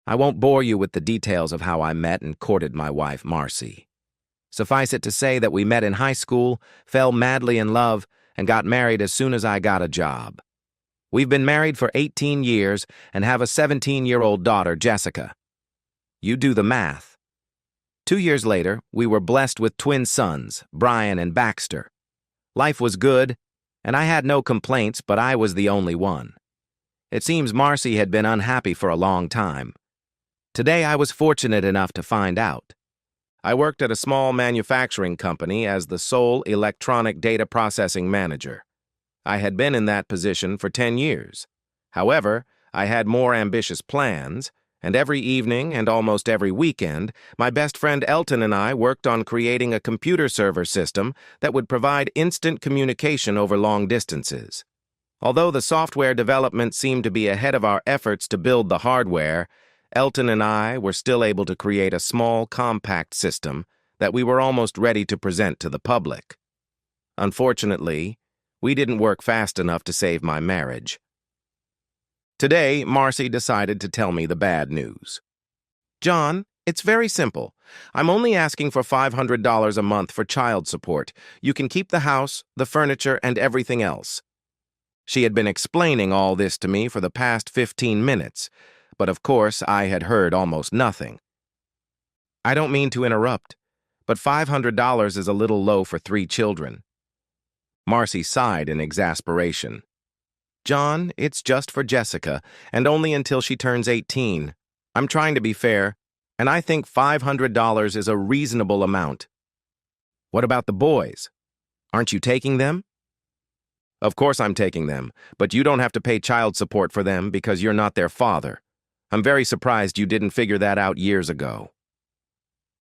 I won't bore you with the details of how I met and courted my wife, Marcy. Suffice it to say that we met in high school, fell madly in love, and got married as soon as I got a job. We've been married for 18 years and have a 17-year-old daughter, Jessica. You do the math. 2 years later, we were blessed with twin sons, Brian and Baxter. Life was good, and I had no complaints, but I was the only one. It seems Marcy had been unhappy for a long time. Today, I was fortunate enough to find out. I worked at a small manufacturing company as the sole electronic data processing manager. I had been in that position for 10 years. However, I had more ambitious plans, and every evening and almost every weekend, my best friend Elton and I worked on creating a computer server system that would provide instant communication over long distances. Although the software development seemed to be ahead of our efforts to build the hardware, Elton and I were still able to create a small, compact system that we were almost ready to present to the public. Unfortunately, we didn't work fast enough to save my marriage. Today, Marcy decided to tell me the bad news. John, it's very simple. I'm only asking for $500 a month for child support. You can keep the house, the furniture, and everything else. She had been explaining all this to me for the past 15 minutes, but of course I had heard almost nothing. I don't mean to interrupt, but $500 is a little low for 3 children. Marcy sighed in exasperation. John, it's just for Jessica, and only until she turns 18. I'm trying to be fair, and I think $500 is a reasonable amount. What about the boys? Aren't you taking them? Of course I'm taking them, but you don't have to pay child support for them because you're not their father. I'm very surprised you didn't figure that out years ago.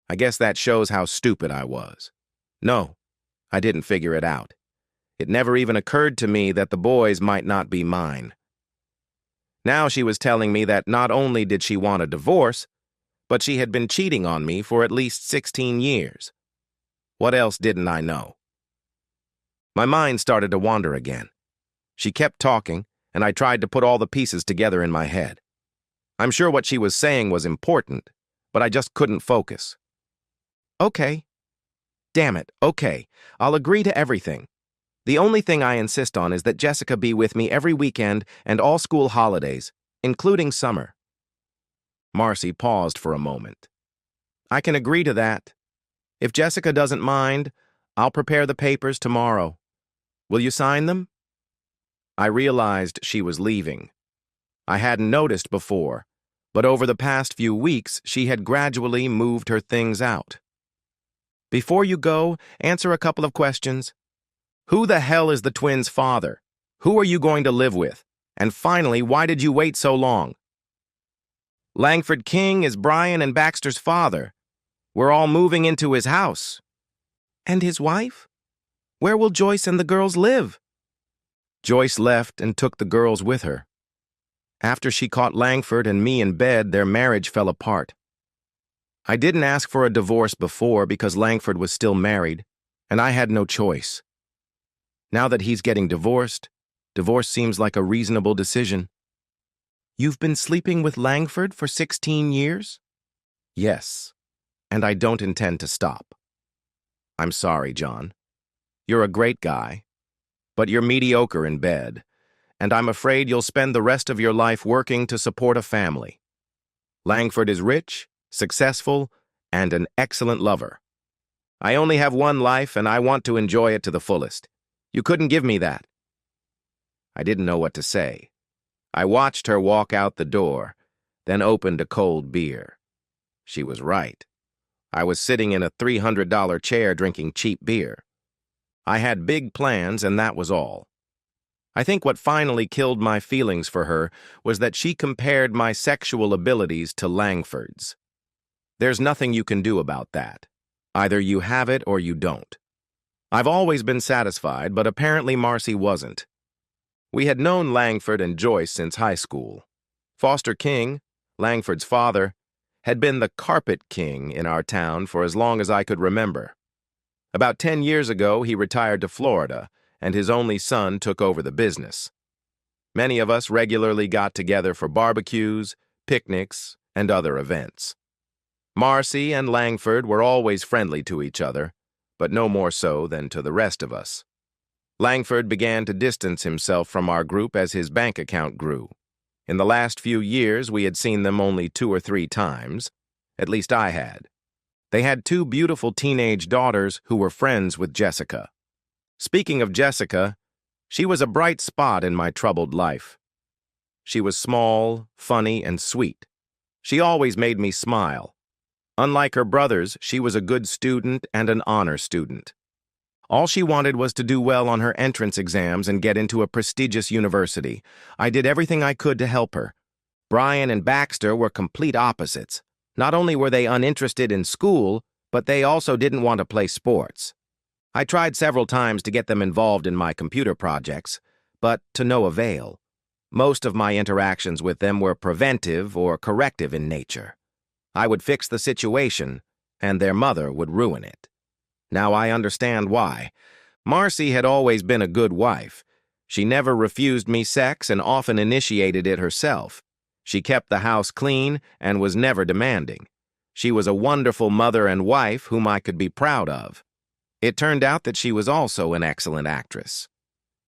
I guess that shows how stupid I was. No, I didn't figure it out. It never even occurred to me that the boys might not be mine. Now she was telling me that not only did she want a divorce, but she had been cheating on me for at least 16 years. What else didn't I know? My mind started to wander again. She kept talking, and I tried to put all the pieces together in my head. I'm sure what she was saying was important, but I just couldn't focus. Okay. Damn it, okay. I'll agree to everything. The only thing I insist on is that Jessica be with me every weekend and all school holidays, including summer. Marcy paused for a moment. I can agree to that. If Jessica doesn't mind, I'll prepare the papers tomorrow. Will you sign them? I realized she was leaving. I hadn't noticed before, but over the past few weeks, she had gradually moved her things out. Before you go, answer a couple of questions. Who the hell is the twins' father? Who are you going to live with? And finally, why did you wait so long? Langford King is Brian and Baxter's father. We're all moving into his house. And his wife? Where will Joyce and the girls live? Joyce left and took the girls with her. After she caught Langford and me in bed, their marriage fell apart. I didn't ask for a divorce before because Langford was still married, and I had no choice. Now that he's getting divorced, divorce seems like a reasonable decision. You've been sleeping with Langford for 16 years? Yes, and I don't intend to stop. I'm sorry, John. You're a great guy, but you're mediocre in bed, and I'm afraid you'll spend the rest of your life working to support a family. Langford is rich, successful, and an excellent lover. I only have one life, and I want to enjoy it to the fullest. You couldn't give me that. I didn't know what to say. I watched her walk out the door, then opened a cold beer. She was right. I was sitting in a $300 chair drinking cheap beer. I had big plans, and that was all. I think what finally killed my feelings for her was that she compared my sexual abilities to Langford's. There's nothing you can do about that. Either you have it or you don't. I've always been satisfied, but apparently Marcy wasn't. We had known Langford and Joyce since high school. Foster King, Langford's father, had been the carpet king in our town for as long as I could remember. About 10 years ago, he retired to Florida, and his only son took over the business. Many of us regularly got together for barbecues, picnics, and other events. Marcy and Langford were always friendly to each other, but no more so than to the rest of us. Langford began to distance himself from our group as his bank account grew. In the last few years, we had seen them only 2 or 3 times. At least I had. They had 2 beautiful teenage daughters who were friends with Jessica. Speaking of Jessica, she was a bright spot in my troubled life. She was small, funny, and sweet. She always made me smile. Unlike her brothers, she was a good student and an honor student. All she wanted was to do well on her entrance exams and get into a prestigious university. I did everything I could to help her. Brian and Baxter were complete opposites. Not only were they uninterested in school, but they also didn't want to play sports. I tried several times to get them involved in my computer projects, but to no avail. Most of my interactions with them were preventive or corrective in nature. I would fix the situation, and their mother would ruin it. Now I understand why. Marcy had always been a good wife. She never refused me sex and often initiated it herself. She kept the house clean and was never demanding. She was a wonderful mother and wife whom I could be proud of. It turned out that she was also an excellent actress.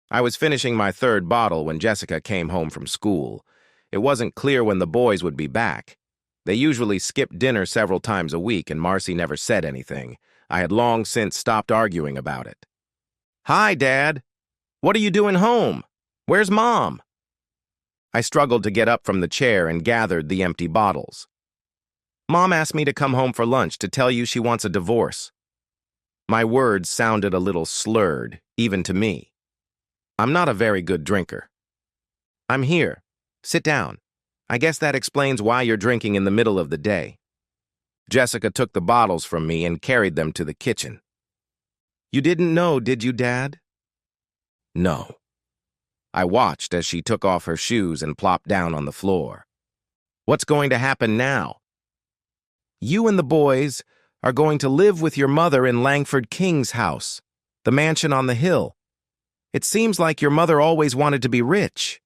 I was finishing my 3rd bottle when Jessica came home from school. It wasn't clear when the boys would be back. They usually skipped dinner several times a week, and Marcy never said anything. I had long since stopped arguing about it. "Hi, Dad. What are you doing home? Where's Mom?" I struggled to get up from the chair and gathered the empty bottles. "Mom asked me to come home for lunch to tell you she wants a divorce." My words sounded a little slurred, even to me. I'm not a very good drinker. "I'm here. Sit down. I guess that explains why you're drinking in the middle of the day." Jessica took the bottles from me and carried them to the kitchen. "You didn't know, did you, Dad?" "No." I watched as she took off her shoes and plopped down on the floor. "What's going to happen now?" "You and the boys are going to live with your mother in Langford King's house, the mansion on the hill. It seems like your mother always wanted to be rich."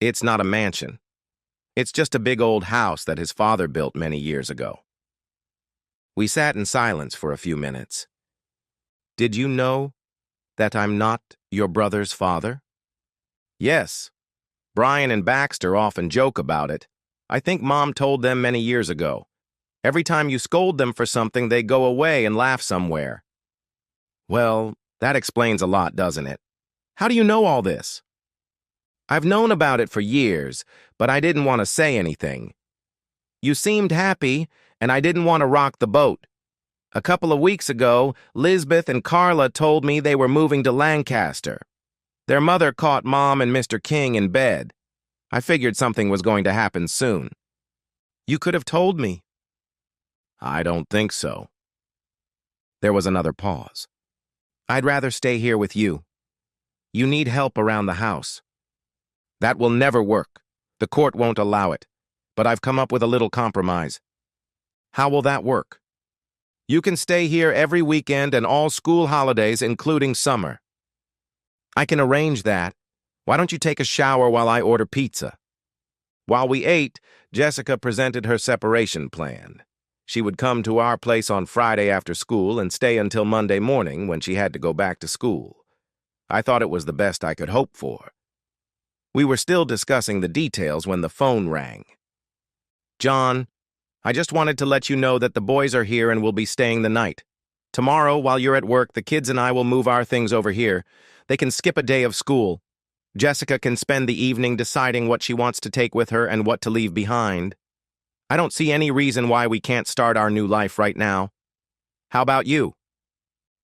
"It's not a mansion. It's just a big old house that his father built many years ago." We sat in silence for a few minutes. "Did you know that I'm not your brother's father?" "Yes. Brian and Baxter often joke about it. I think Mom told them many years ago. Every time you scold them for something, they go away and laugh somewhere." "Well, that explains a lot, doesn't it? How do you know all this?" "I've known about it for years, but I didn't want to say anything. You seemed happy, and I didn't want to rock the boat. A couple of weeks ago, Lisbeth and Carla told me they were moving to Lancaster. Their mother caught Mom and Mr. King in bed. I figured something was going to happen soon." "You could have told me." "I don't think so." There was another pause. "I'd rather stay here with you. You need help around the house." "That will never work. The court won't allow it. But I've come up with a little compromise." "How will that work?" "You can stay here every weekend and all school holidays, including summer." "I can arrange that. Why don't you take a shower while I order pizza?" While we ate, Jessica presented her separation plan. She would come to our place on Friday after school and stay until Monday morning when she had to go back to school. I thought it was the best I could hope for. We were still discussing the details when the phone rang. "John, I just wanted to let you know that the boys are here and will be staying the night. Tomorrow, while you're at work, the kids and I will move our things over here. They can skip a day of school. Jessica can spend the evening deciding what she wants to take with her and what to leave behind. I don't see any reason why we can't start our new life right now. How about you?"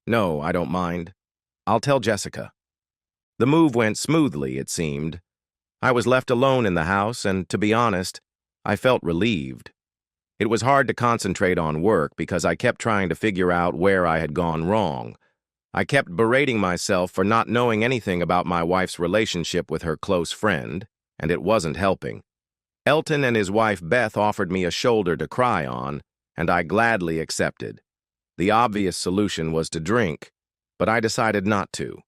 "No, I don't mind. I'll tell Jessica." The move went smoothly, it seemed. I was left alone in the house, and to be honest, I felt relieved. It was hard to concentrate on work because I kept trying to figure out where I had gone wrong. I kept berating myself for not knowing anything about my wife's relationship with her close friend, and it wasn't helping. Elton and his wife Beth offered me a shoulder to cry on, and I gladly accepted. The obvious solution was to drink, but I decided not to.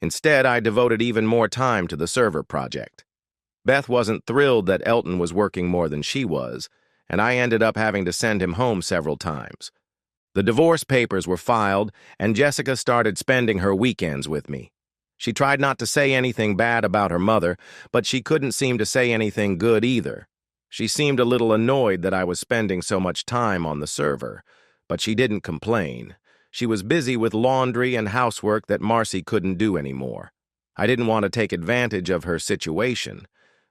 Instead, I devoted even more time to the server project. Beth wasn't thrilled that Elton was working more than she was, and I ended up having to send him home several times. The divorce papers were filed, and Jessica started spending her weekends with me. She tried not to say anything bad about her mother, but she couldn't seem to say anything good either. She seemed a little annoyed that I was spending so much time on the server, but she didn't complain. She was busy with laundry and housework that Marcy couldn't do anymore. I didn't want to take advantage of her situation,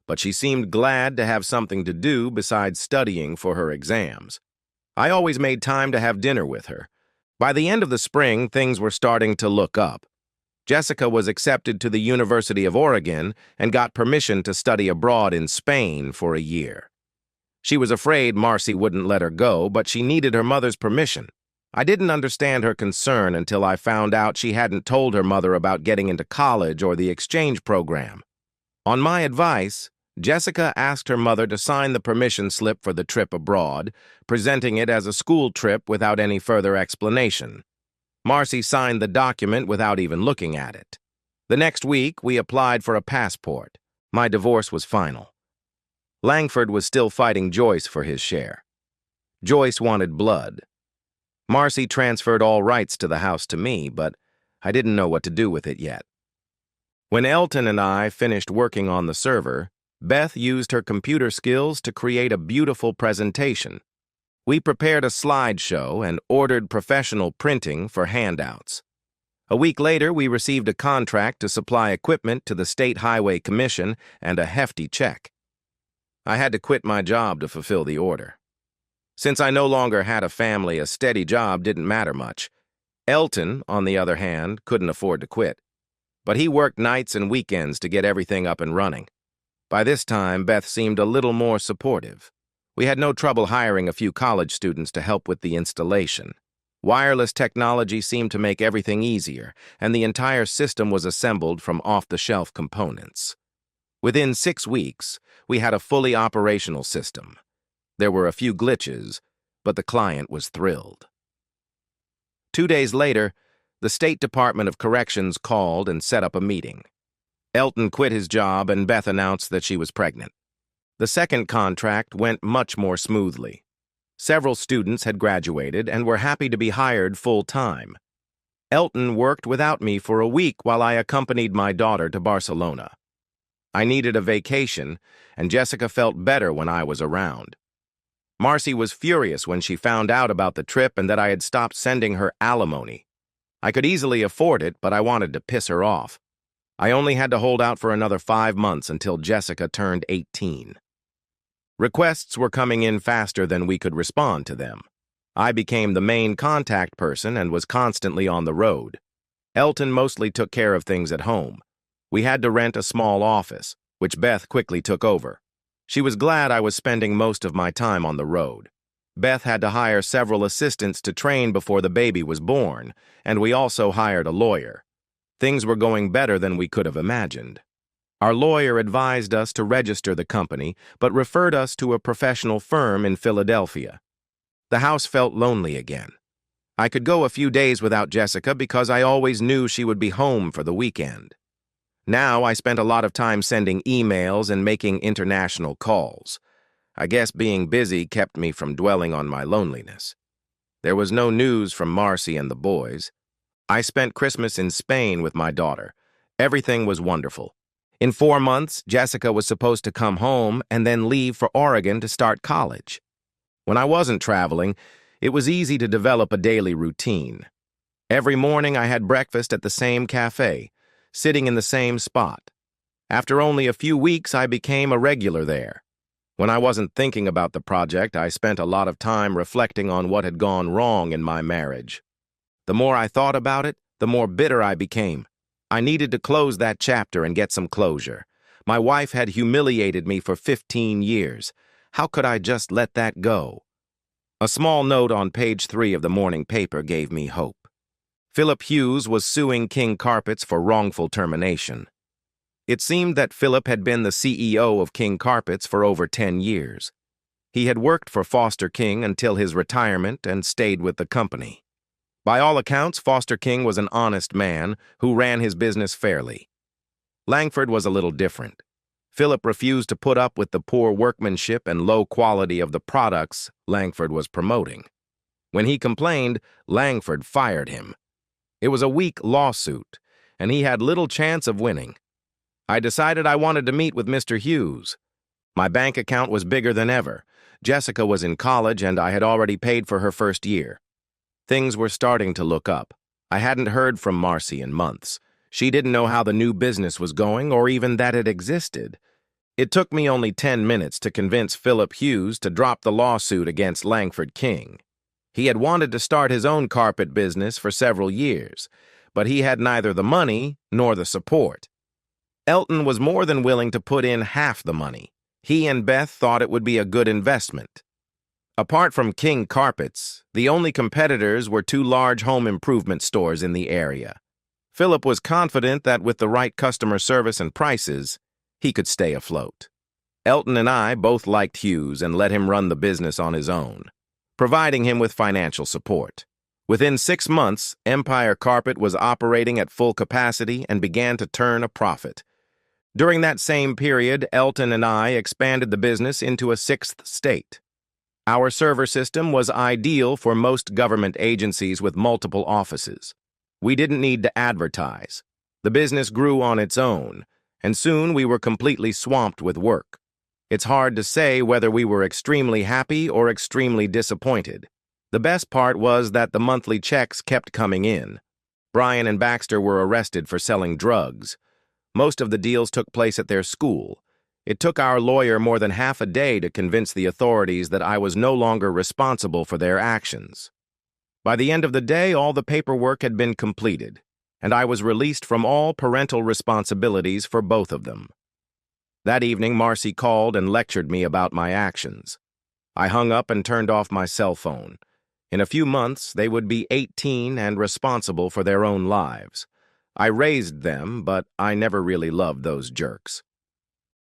but she seemed glad to have something to do besides studying for her exams. I always made time to have dinner with her. By the end of the spring, things were starting to look up. Jessica was accepted to the University of Oregon and got permission to study abroad in Spain for a year. She was afraid Marcy wouldn't let her go, but she needed her mother's permission. I didn't understand her concern until I found out she hadn't told her mother about getting into college or the exchange program. On my advice, Jessica asked her mother to sign the permission slip for the trip abroad, presenting it as a school trip without any further explanation. Marcy signed the document without even looking at it. The next week, we applied for a passport. My divorce was final. Langford was still fighting Joyce for his share. Joyce wanted blood. Marcy transferred all rights to the house to me, but I didn't know what to do with it yet. When Elton and I finished working on the server, Beth used her computer skills to create a beautiful presentation. We prepared a slideshow and ordered professional printing for handouts. A week later, we received a contract to supply equipment to the State Highway Commission and a hefty check. I had to quit my job to fulfill the order. Since I no longer had a family, a steady job didn't matter much. Elton, on the other hand, couldn't afford to quit. But he worked nights and weekends to get everything up and running. By this time, Beth seemed a little more supportive. We had no trouble hiring a few college students to help with the installation. Wireless technology seemed to make everything easier, and the entire system was assembled from off-the-shelf components. Within 6 weeks, we had a fully operational system. There were a few glitches, but the client was thrilled. 2 days later, the State Department of Corrections called and set up a meeting. Elton quit his job, and Beth announced that she was pregnant. The second contract went much more smoothly. Several students had graduated and were happy to be hired full-time. Elton worked without me for a week while I accompanied my daughter to Barcelona. I needed a vacation, and Jessica felt better when I was around. Marcy was furious when she found out about the trip and that I had stopped sending her alimony. I could easily afford it, but I wanted to piss her off. I only had to hold out for another 5 months until Jessica turned 18. Requests were coming in faster than we could respond to them. I became the main contact person and was constantly on the road. Elton mostly took care of things at home. We had to rent a small office, which Beth quickly took over. She was glad I was spending most of my time on the road. Beth had to hire several assistants to train before the baby was born, and we also hired a lawyer. Things were going better than we could have imagined. Our lawyer advised us to register the company, but referred us to a professional firm in Philadelphia. The house felt lonely again. I could go a few days without Jessica because I always knew she would be home for the weekend. Now I spent a lot of time sending emails and making international calls. I guess being busy kept me from dwelling on my loneliness. There was no news from Marcy and the boys. I spent Christmas in Spain with my daughter. Everything was wonderful. In 4 months, Jessica was supposed to come home and then leave for Oregon to start college. When I wasn't traveling, it was easy to develop a daily routine. Every morning I had breakfast at the same cafe, sitting in the same spot. After only a few weeks, I became a regular there. When I wasn't thinking about the project, I spent a lot of time reflecting on what had gone wrong in my marriage. The more I thought about it, the more bitter I became. I needed to close that chapter and get some closure. My wife had humiliated me for 15 years. How could I just let that go? A small note on page 3 of the morning paper gave me hope. Philip Hughes was suing King Carpets for wrongful termination. It seemed that Philip had been the CEO of King Carpets for over 10 years. He had worked for Foster King until his retirement and stayed with the company. By all accounts, Foster King was an honest man who ran his business fairly. Langford was a little different. Philip refused to put up with the poor workmanship and low quality of the products Langford was promoting. When he complained, Langford fired him. It was a weak lawsuit, and he had little chance of winning. I decided I wanted to meet with Mr. Hughes. My bank account was bigger than ever. Jessica was in college, and I had already paid for her first year. Things were starting to look up. I hadn't heard from Marcy in months. She didn't know how the new business was going or even that it existed. It took me only 10 minutes to convince Philip Hughes to drop the lawsuit against Langford King. He had wanted to start his own carpet business for several years, but he had neither the money nor the support. Elton was more than willing to put in half the money. He and Beth thought it would be a good investment. Apart from King Carpets, the only competitors were two large home improvement stores in the area. Philip was confident that with the right customer service and prices, he could stay afloat. Elton and I both liked Hughes and let him run the business on his own, providing him with financial support. Within 6 months, Empire Carpet was operating at full capacity and began to turn a profit. During that same period, Elton and I expanded the business into a 6th state. Our server system was ideal for most government agencies with multiple offices. We didn't need to advertise. The business grew on its own, and soon we were completely swamped with work. It's hard to say whether we were extremely happy or extremely disappointed. The best part was that the monthly checks kept coming in. Brian and Baxter were arrested for selling drugs. Most of the deals took place at their school. It took our lawyer more than half a day to convince the authorities that I was no longer responsible for their actions. By the end of the day, all the paperwork had been completed, and I was released from all parental responsibilities for both of them. That evening, Marcy called and lectured me about my actions. I hung up and turned off my cell phone. In a few months, they would be 18 and responsible for their own lives. I raised them, but I never really loved those jerks.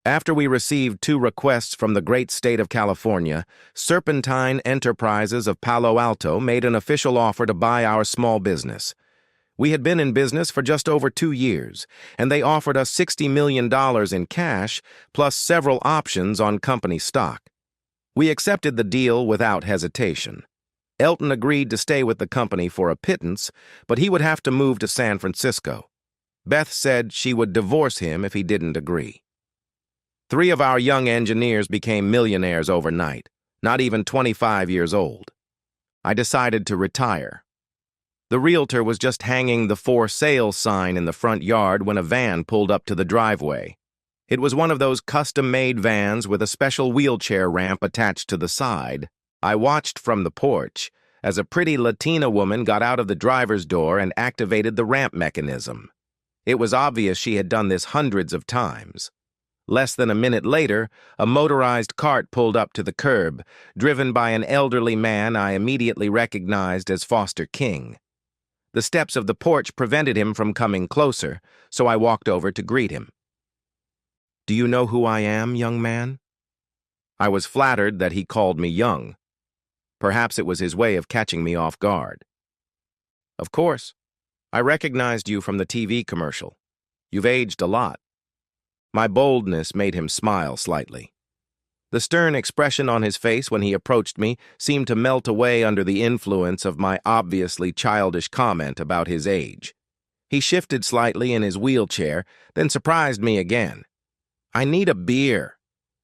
After we received 2 requests from the great state of California, Serpentine Enterprises of Palo Alto made an official offer to buy our small business. We had been in business for just over 2 years, and they offered us $60 million in cash, plus several options on company stock. We accepted the deal without hesitation. Elton agreed to stay with the company for a pittance, but he would have to move to San Francisco. Beth said she would divorce him if he didn't agree. 3 of our young engineers became millionaires overnight, not even 25 years old. I decided to retire. The realtor was just hanging the for sale sign in the front yard when a van pulled up to the driveway. It was one of those custom-made vans with a special wheelchair ramp attached to the side. I watched from the porch as a pretty Latina woman got out of the driver's door and activated the ramp mechanism. It was obvious she had done this hundreds of times. Less than a minute later, a motorized cart pulled up to the curb, driven by an elderly man I immediately recognized as Foster King. The steps of the porch prevented him from coming closer, so I walked over to greet him. "Do you know who I am, young man?" I was flattered that he called me young. Perhaps it was his way of catching me off guard. "Of course. I recognized you from the TV commercial. You've aged a lot." My boldness made him smile slightly. The stern expression on his face when he approached me seemed to melt away under the influence of my obviously childish comment about his age. He shifted slightly in his wheelchair, then surprised me again. "I need a beer.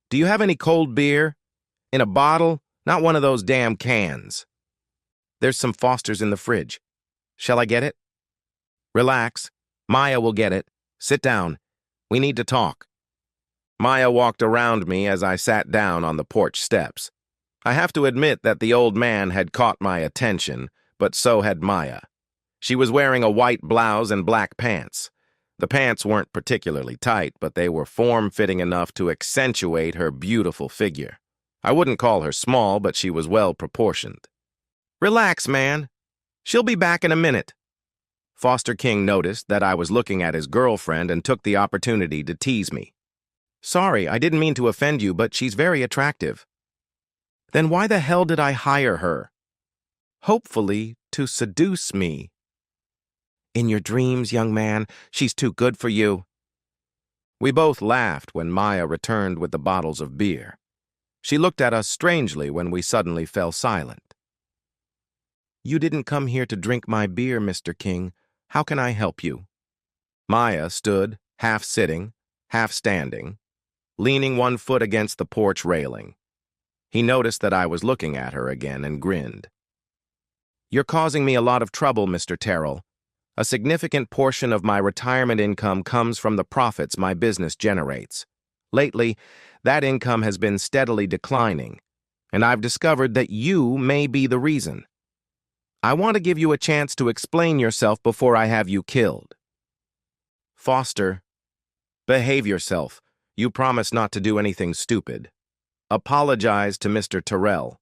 Do you have any cold beer? In a bottle, not one of those damn cans." "There's some Foster's in the fridge. Shall I get it?" "Relax. Maya will get it. Sit down. We need to talk." Maya walked around me as I sat down on the porch steps. I have to admit that the old man had caught my attention, but so had Maya. She was wearing a white blouse and black pants. The pants weren't particularly tight, but they were form-fitting enough to accentuate her beautiful figure. I wouldn't call her small, but she was well-proportioned. "Relax, man. She'll be back in a minute." Foster King noticed that I was looking at his girlfriend and took the opportunity to tease me. "Sorry, I didn't mean to offend you, but she's very attractive." "Then why the hell did I hire her?" "Hopefully, to seduce me." "In your dreams, young man, she's too good for you." We both laughed when Maya returned with the bottles of beer. She looked at us strangely when we suddenly fell silent. "You didn't come here to drink my beer, Mr. King. How can I help you?" Maya stood, half sitting, half standing, leaning one foot against the porch railing. He noticed that I was looking at her again and grinned. "You're causing me a lot of trouble, Mr. Terrell. A significant portion of my retirement income comes from the profits my business generates. Lately, that income has been steadily declining, and I've discovered that you may be the reason. I want to give you a chance to explain yourself before I have you killed." "Foster, behave yourself. You promised not to do anything stupid. Apologize to Mr. Terrell."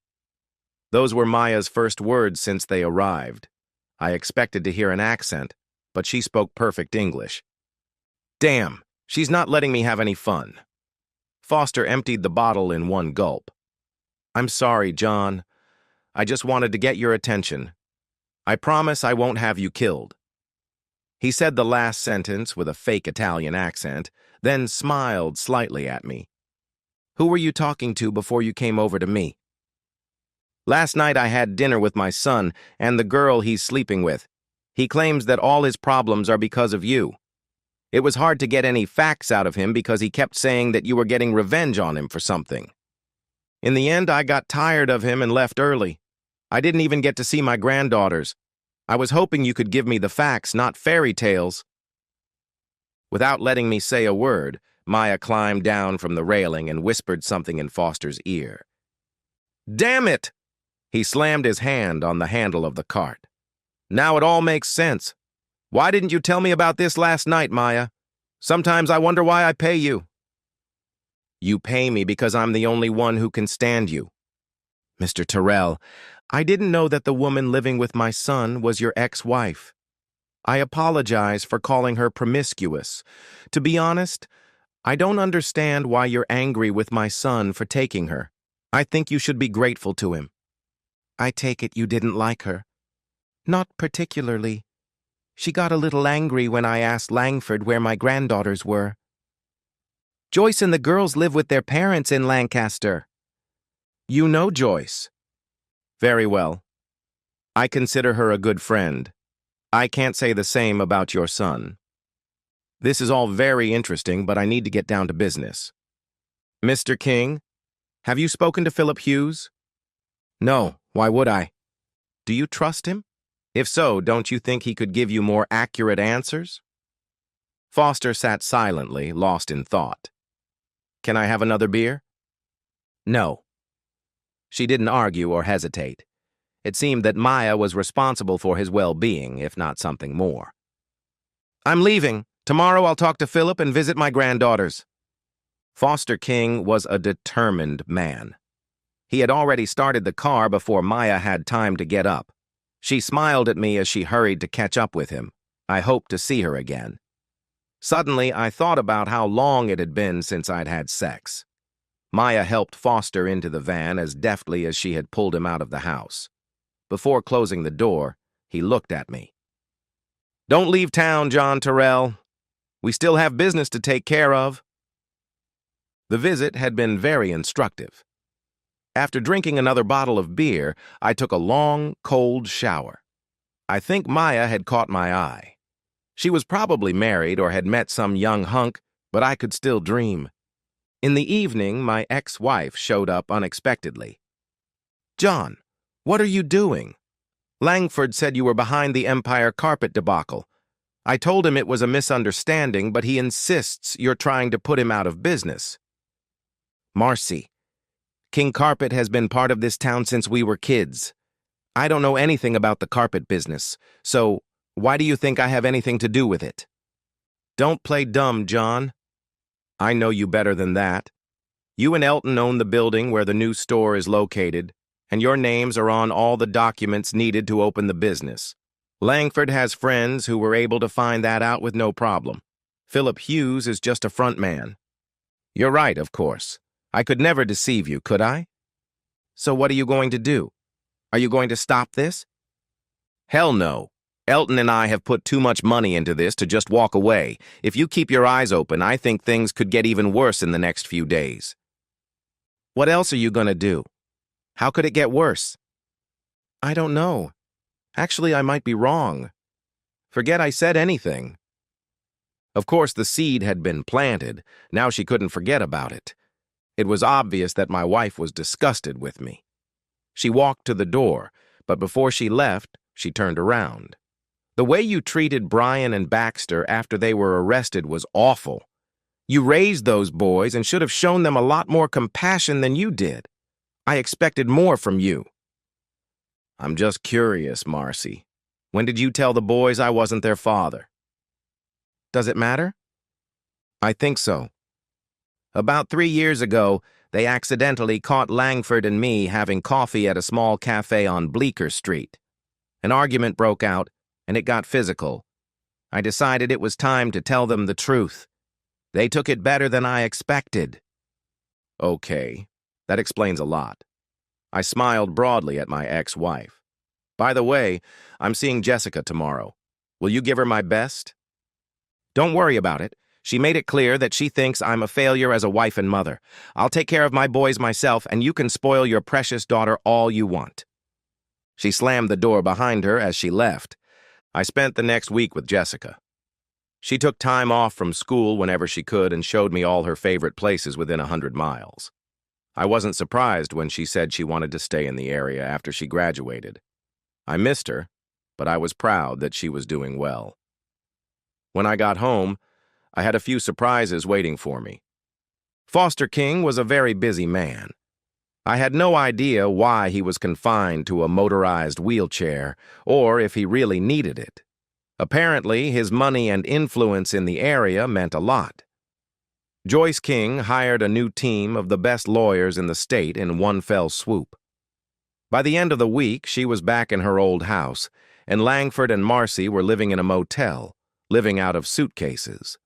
Those were Maya's first words since they arrived. I expected to hear an accent, but she spoke perfect English. Damn, she's not letting me have any fun. Foster emptied the bottle in one gulp. "I'm sorry, John. I just wanted to get your attention. I promise I won't have you killed." He said the last sentence with a fake Italian accent, then smiled slightly at me. "Who were you talking to before you came over to me?" "Last night I had dinner with my son and the girl he's sleeping with. He claims that all his problems are because of you. It was hard to get any facts out of him because he kept saying that you were getting revenge on him for something. In the end, I got tired of him and left early. I didn't even get to see my granddaughters. I was hoping you could give me the facts, not fairy tales." Without letting me say a word, Maya climbed down from the railing and whispered something in Foster's ear. "Damn it!" He slammed his hand on the handle of the cart. "Now it all makes sense. Why didn't you tell me about this last night, Maya? Sometimes I wonder why I pay you." "You pay me because I'm the only one who can stand you." "Mr. Terrell, I didn't know that the woman living with my son was your ex-wife. I apologize for calling her promiscuous. To be honest, I don't understand why you're angry with my son for taking her. I think you should be grateful to him." "I take it you didn't like her." "Not particularly. She got a little angry when I asked Langford where my granddaughters were." "Joyce and the girls live with their parents in Lancaster." "You know Joyce." "Very well. I consider her a good friend. I can't say the same about your son. This is all very interesting, but I need to get down to business. Mr. King, have you spoken to Philip Hughes?" "No, why would I?" "Do you trust him? If so, don't you think he could give you more accurate answers?" Foster sat silently, lost in thought. "Can I have another beer?" "No." She didn't argue or hesitate. It seemed that Maya was responsible for his well-being, if not something more. "I'm leaving. Tomorrow I'll talk to Philip and visit my granddaughters." Foster King was a determined man. He had already started the car before Maya had time to get up. She smiled at me as she hurried to catch up with him. I hoped to see her again. Suddenly, I thought about how long it had been since I'd had sex. Maya helped Foster into the van as deftly as she had pulled him out of the house. Before closing the door, he looked at me. "Don't leave town, John Terrell. We still have business to take care of." The visit had been very instructive. After drinking another bottle of beer, I took a long, cold shower. I think Maya had caught my eye. She was probably married or had met some young hunk, but I could still dream. In the evening, my ex-wife showed up unexpectedly. "John, what are you doing? Langford said you were behind the Empire carpet debacle. I told him it was a misunderstanding, but he insists you're trying to put him out of business." "Marcy, King Carpet has been part of this town since we were kids. I don't know anything about the carpet business, so why do you think I have anything to do with it?" "Don't play dumb, John. I know you better than that. You and Elton own the building where the new store is located, and your names are on all the documents needed to open the business. Langford has friends who were able to find that out with no problem. Philip Hughes is just a front man. You're right, of course. I could never deceive you, could I? So what are you going to do? Are you going to stop this?" "Hell no. Elton and I have put too much money into this to just walk away. If you keep your eyes open, I think things could get even worse in the next few days. What else are you going to do? How could it get worse? I don't know. Actually, I might be wrong. Forget I said anything. Of course, the seed had been planted. Now she couldn't forget about it. It was obvious that my wife was disgusted with me. She walked to the door, but before she left, she turned around. The way you treated Brian and Baxter after they were arrested was awful. You raised those boys and should have shown them a lot more compassion than you did. I expected more from you. I'm just curious, Marcy. When did you tell the boys I wasn't their father? Does it matter? I think so. About 3 years ago, they accidentally caught Langford and me having coffee at a small cafe on Bleecker Street. An argument broke out, and it got physical. I decided it was time to tell them the truth. They took it better than I expected. Okay, that explains a lot. I smiled broadly at my ex-wife. By the way, I'm seeing Jessica tomorrow. Will you give her my best? Don't worry about it. She made it clear that she thinks I'm a failure as a wife and mother. I'll take care of my boys myself, and you can spoil your precious daughter all you want. She slammed the door behind her as she left. I spent the next week with Jessica. She took time off from school whenever she could and showed me all her favorite places within 100 miles. I wasn't surprised when she said she wanted to stay in the area after she graduated. I missed her, but I was proud that she was doing well. When I got home, I had a few surprises waiting for me. Foster King was a very busy man. I had no idea why he was confined to a motorized wheelchair, or if he really needed it. Apparently, his money and influence in the area meant a lot. Joyce King hired a new team of the best lawyers in the state in one fell swoop. By the end of the week, she was back in her old house, and Langford and Marcy were living in a motel, living out of suitcases.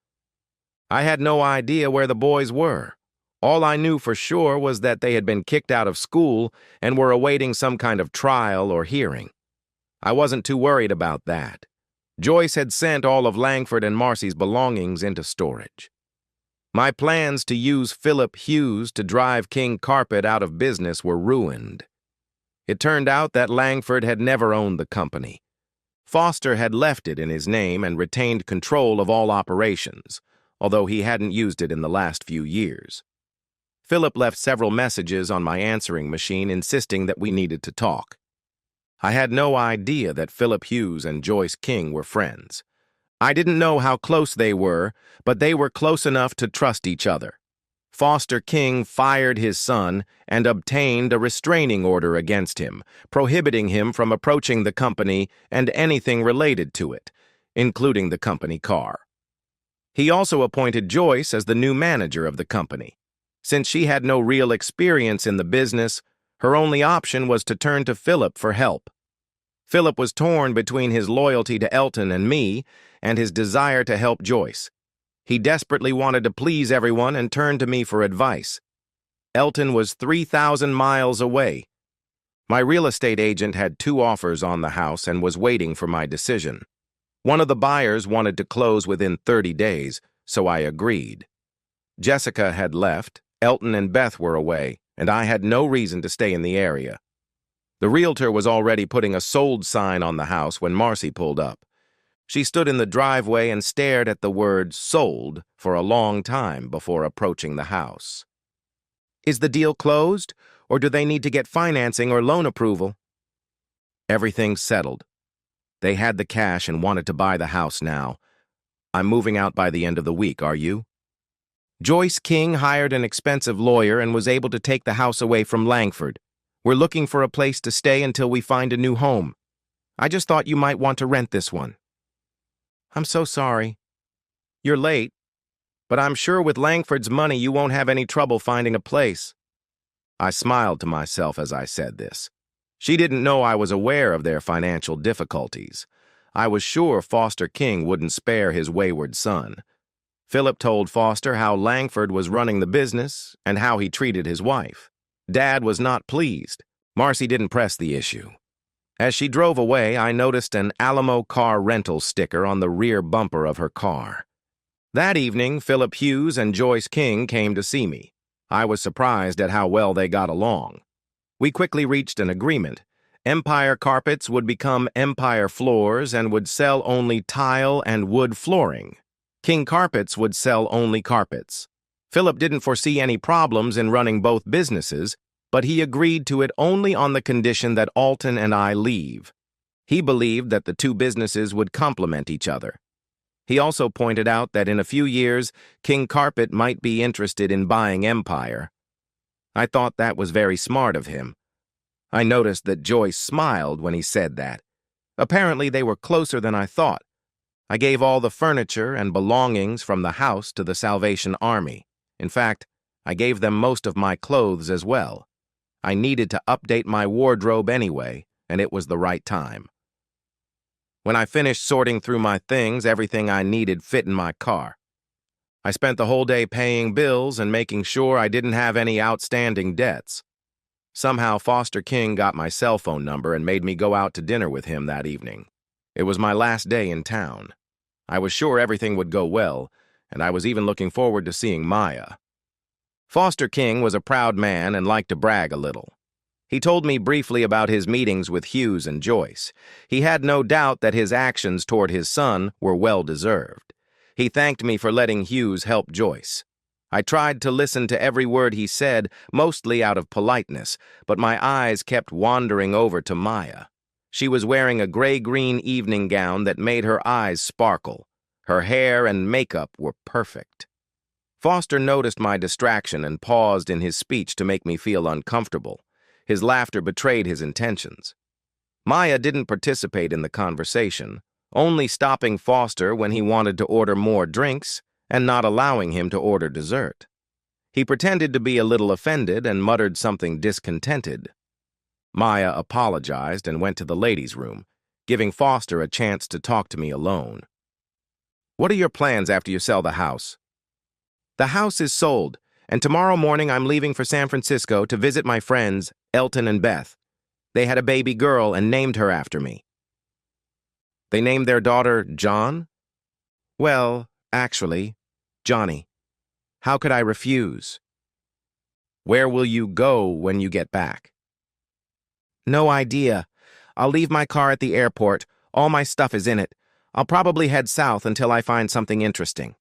I had no idea where the boys were. All I knew for sure was that they had been kicked out of school and were awaiting some kind of trial or hearing. I wasn't too worried about that. Joyce had sent all of Langford and Marcy's belongings into storage. My plans to use Philip Hughes to drive King Carpet out of business were ruined. It turned out that Langford had never owned the company. Foster had left it in his name and retained control of all operations, although he hadn't used it in the last few years. Philip left several messages on my answering machine insisting that we needed to talk. I had no idea that Philip Hughes and Joyce King were friends. I didn't know how close they were, but they were close enough to trust each other. Foster King fired his son and obtained a restraining order against him, prohibiting him from approaching the company and anything related to it, including the company car. He also appointed Joyce as the new manager of the company. Since she had no real experience in the business, her only option was to turn to Philip for help. Philip was torn between his loyalty to Elton and me and his desire to help Joyce. He desperately wanted to please everyone and turned to me for advice. Elton was 3,000 miles away. My real estate agent had 2 offers on the house and was waiting for my decision. One of the buyers wanted to close within 30 days, so I agreed. Jessica had left, Elton and Beth were away, and I had no reason to stay in the area. The realtor was already putting a sold sign on the house when Marcy pulled up. She stood in the driveway and stared at the word sold for a long time before approaching the house. Is the deal closed, or do they need to get financing or loan approval? Everything's settled. They had the cash and wanted to buy the house now. I'm moving out by the end of the week, are you? Joyce King hired an expensive lawyer and was able to take the house away from Langford. We're looking for a place to stay until we find a new home. I just thought you might want to rent this one. I'm so sorry. You're late, but I'm sure with Langford's money you won't have any trouble finding a place. I smiled to myself as I said this. She didn't know I was aware of their financial difficulties. I was sure Foster King wouldn't spare his wayward son. Philip told Foster how Langford was running the business and how he treated his wife. Dad was not pleased. Marcy didn't press the issue. As she drove away, I noticed an Alamo car rental sticker on the rear bumper of her car. That evening, Philip Hughes and Joyce King came to see me. I was surprised at how well they got along. We quickly reached an agreement. Empire Carpets would become Empire Floors and would sell only tile and wood flooring. King Carpets would sell only carpets. Philip didn't foresee any problems in running both businesses, but he agreed to it only on the condition that Alton and I leave. He believed that the two businesses would complement each other. He also pointed out that in a few years, King Carpet might be interested in buying Empire. I thought that was very smart of him. I noticed that Joyce smiled when he said that. Apparently, they were closer than I thought. I gave all the furniture and belongings from the house to the Salvation Army. In fact, I gave them most of my clothes as well. I needed to update my wardrobe anyway, and it was the right time. When I finished sorting through my things, everything I needed fit in my car. I spent the whole day paying bills and making sure I didn't have any outstanding debts. Somehow Foster King got my cell phone number and made me go out to dinner with him that evening. It was my last day in town. I was sure everything would go well, and I was even looking forward to seeing Maya. Foster King was a proud man and liked to brag a little. He told me briefly about his meetings with Hughes and Joyce. He had no doubt that his actions toward his son were well-deserved. He thanked me for letting Hughes help Joyce. I tried to listen to every word he said, mostly out of politeness, but my eyes kept wandering over to Maya. She was wearing a gray-green evening gown that made her eyes sparkle. Her hair and makeup were perfect. Foster noticed my distraction and paused in his speech to make me feel uncomfortable. His laughter betrayed his intentions. Maya didn't participate in the conversation, only stopping Foster when he wanted to order more drinks and not allowing him to order dessert. He pretended to be a little offended and muttered something discontented. Maya apologized and went to the ladies' room, giving Foster a chance to talk to me alone. "What are your plans after you sell the house?" "The house is sold, and tomorrow morning I'm leaving for San Francisco to visit my friends, Elton and Beth. They had a baby girl and named her after me." "They named their daughter John?" "Well, actually, Johnny. How could I refuse?" "Where will you go when you get back?" "No idea. I'll leave my car at the airport. All my stuff is in it. I'll probably head south until I find something interesting."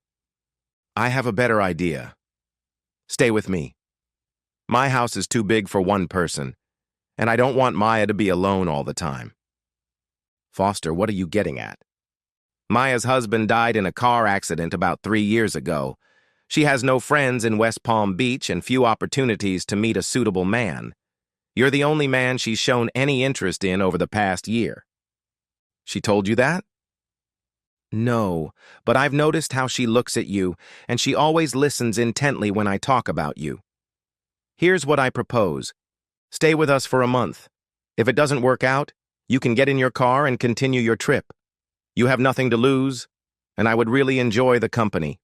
"I have a better idea. Stay with me. My house is too big for one person, and I don't want Maya to be alone all the time." "Foster, what are you getting at?" "Maya's husband died in a car accident about 3 years ago. She has no friends in West Palm Beach and few opportunities to meet a suitable man. You're the only man she's shown any interest in over the past year." "She told you that?" "No, but I've noticed how she looks at you, and she always listens intently when I talk about you. Here's what I propose. Stay with us for a month. If it doesn't work out, you can get in your car and continue your trip. You have nothing to lose, and I would really enjoy the company."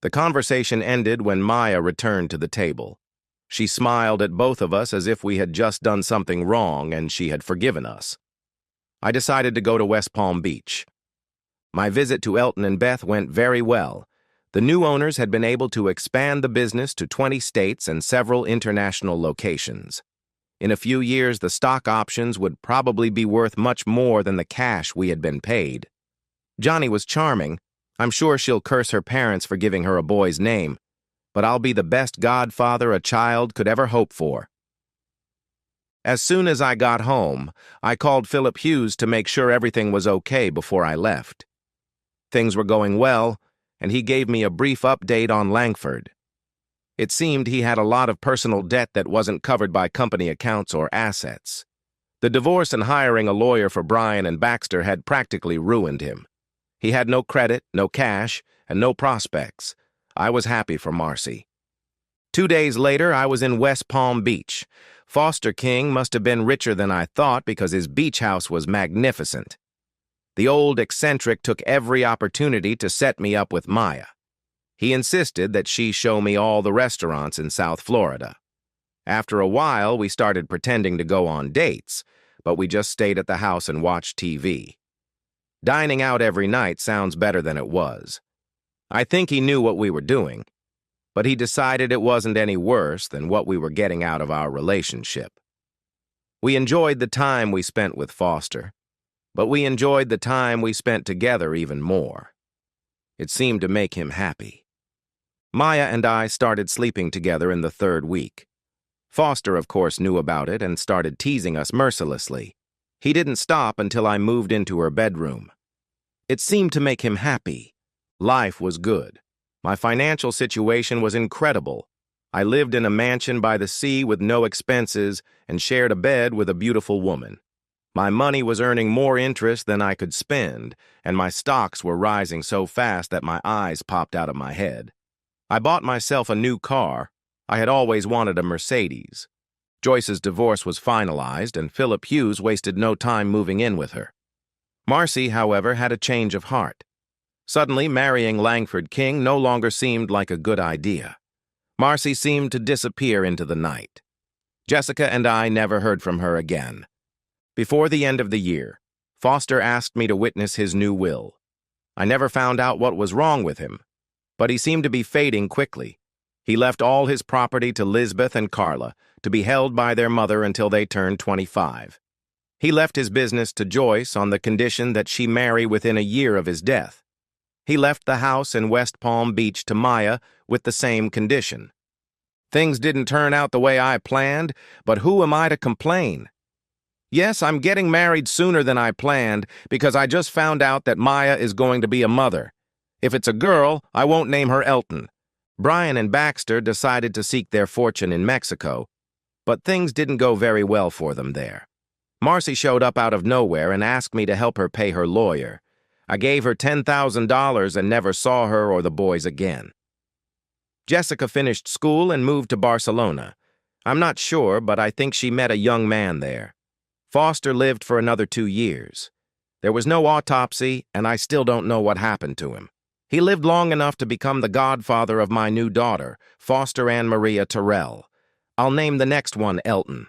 The conversation ended when Maya returned to the table. She smiled at both of us as if we had just done something wrong and she had forgiven us. I decided to go to West Palm Beach. My visit to Elton and Beth went very well. The new owners had been able to expand the business to 20 states and several international locations. In a few years, the stock options would probably be worth much more than the cash we had been paid. Johnny was charming. I'm sure she'll curse her parents for giving her a boy's name, but I'll be the best godfather a child could ever hope for. As soon as I got home, I called Philip Hughes to make sure everything was okay before I left. Things were going well, and he gave me a brief update on Langford. It seemed he had a lot of personal debt that wasn't covered by company accounts or assets. The divorce and hiring a lawyer for Bryan and Baxter had practically ruined him. He had no credit, no cash, and no prospects. I was happy for Marcy. 2 days later, I was in West Palm Beach. Foster King must have been richer than I thought because his beach house was magnificent. The old eccentric took every opportunity to set me up with Maya. He insisted that she show me all the restaurants in South Florida. After a while, we started pretending to go on dates, but we just stayed at the house and watched TV. Dining out every night sounds better than it was. I think he knew what we were doing, but he decided it wasn't any worse than what we were getting out of our relationship. We enjoyed the time we spent with Foster, but we enjoyed the time we spent together even more. It seemed to make him happy. Maya and I started sleeping together in the third week. Foster, of course, knew about it and started teasing us mercilessly. He didn't stop until I moved into her bedroom. It seemed to make him happy. Life was good. My financial situation was incredible. I lived in a mansion by the sea with no expenses and shared a bed with a beautiful woman. My money was earning more interest than I could spend, and my stocks were rising so fast that my eyes popped out of my head. I bought myself a new car. I had always wanted a Mercedes. Joyce's divorce was finalized, and Philip Hughes wasted no time moving in with her. Marcy, however, had a change of heart. Suddenly, marrying Langford King no longer seemed like a good idea. Marcy seemed to disappear into the night. Jessica and I never heard from her again. Before the end of the year, Foster asked me to witness his new will. I never found out what was wrong with him, but he seemed to be fading quickly. He left all his property to Lisbeth and Carla to be held by their mother until they turned 25. He left his business to Joyce on the condition that she marry within a year of his death. He left the house in West Palm Beach to Maya with the same condition. Things didn't turn out the way I planned, but who am I to complain? Yes, I'm getting married sooner than I planned because I just found out that Maya is going to be a mother. If it's a girl, I won't name her Elton. Brian and Baxter decided to seek their fortune in Mexico, but things didn't go very well for them there. Marcy showed up out of nowhere and asked me to help her pay her lawyer. I gave her $10,000 and never saw her or the boys again. Jessica finished school and moved to Barcelona. I'm not sure, but I think she met a young man there. Foster lived for another 2 years. There was no autopsy, and I still don't know what happened to him. He lived long enough to become the godfather of my new daughter, Foster Ann Maria Terrell. I'll name the next one Elton.